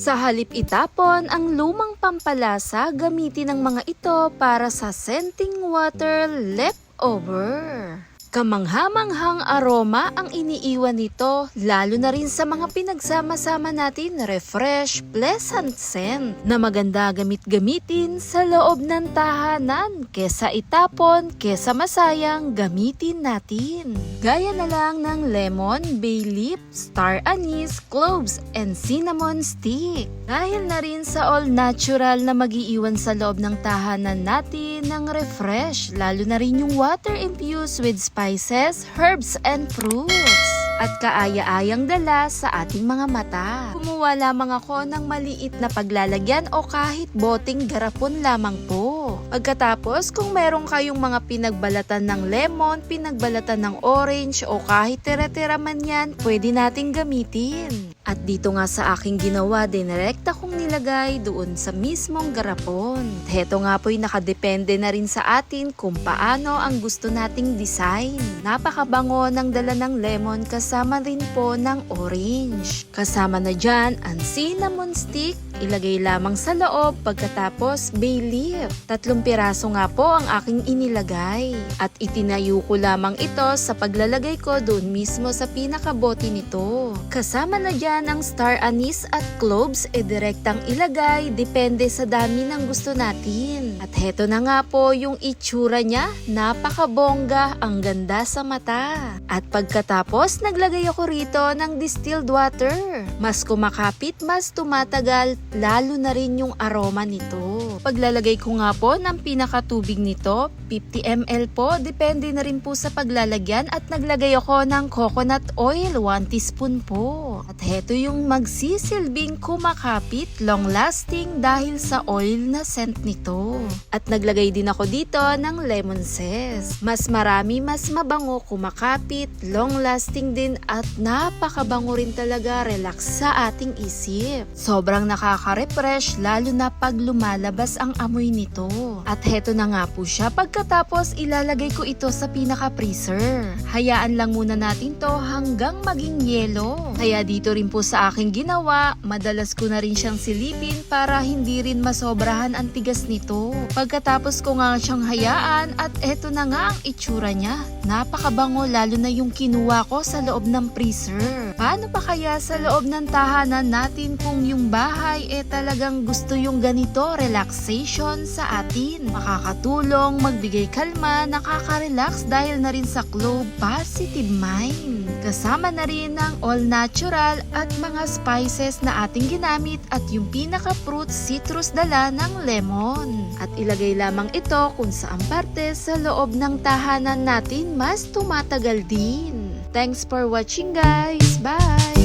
Sa halip itapon ang lumang pampalasa, gamitin ang mga ito para sa scenting water leftover. Kamanghamanghang aroma ang iniiwan nito, lalo na rin sa mga pinagsama-sama natin refresh, pleasant scent na maganda gamitin sa loob ng tahanan. Kesa itapon, kesa masayang, gamitin natin. Gaya na lang ng lemon, bay leaf, star anise, cloves, and cinnamon stick. Dahil na rin sa all natural na mag-iiwan sa loob ng tahanan natin ng refresh, lalo na rin yung water infused with spices, herbs, and fruits. At kaaya-ayang dala sa ating mga mata. Kumuha lamang ako ng maliit na paglalagyan o kahit boting garapon lamang po. Pagkatapos, kung meron kayong mga pinagbalatan ng lemon, pinagbalatan ng orange o kahit tira-tira man yan, pwede nating gamitin. At dito nga sa aking ginawa, direkta kong nilagay doon sa mismong garapon. Heto nga po'y nakadepende na rin sa atin kung paano ang gusto nating design. Napakabango ng dala ng lemon kasama rin po ng orange. Kasama na dyan ang cinnamon stick, ilagay lamang sa loob, pagkatapos bay leaf. 3 piraso nga po ang aking inilagay. At itinayo ko lamang ito sa paglalagay ko doon mismo sa pinakabote nito. Kasama na dyan ang star anise at cloves, direktang ilagay, depende sa dami ng gusto natin. At heto na nga po yung itsura niya, napakabongga, ang ganda sa mata. At pagkatapos, naglagay ako rito ng distilled water. Mas kumakapit, mas tumatagal, lalo na rin yung aroma nito. Paglalagay ko nga po ng pinakatubig nito, 50 ml po, depende na rin po sa paglalagyan, at naglagay ako ng coconut oil, 1 teaspoon po. At heto yung magsisilbing kumakapit, long lasting dahil sa oil na scent nito. At naglagay din ako dito ng lemon zest. Mas marami, mas mabango, kumakapit, long lasting din at napakabango rin talaga, relax sa ating isip. Sobrang nakaka-refresh lalo na pag lumalabas ang amoy nito. At heto na nga po siya, pagkatapos ilalagay ko ito sa pinaka-freezer. Hayaan lang muna natin to hanggang maging yelo. Kaya dito rin po sa aking ginawa, madalas ko na rin siyang silipin para hindi rin masobrahan ang tigas nito. Pagkatapos ko nga siyang hayaan at eto na nga ang itsura niya. Napakabango lalo na yung kinuha ko sa loob ng freezer. Paano pa kaya sa loob ng tahanan natin kung yung bahay talagang gusto yung ganito, relaxation sa atin. Makakatulong, magbigay kalma, nakaka-relax dahil na rin sa clove, positive mind. Kasama na rin ang all natural at mga spices na ating ginamit at yung pinaka-fruit citrus dala ng lemon. At ilagay lamang ito kung saan parte sa loob ng tahanan natin mas tumatagal din. Thanks for watching guys! Bye!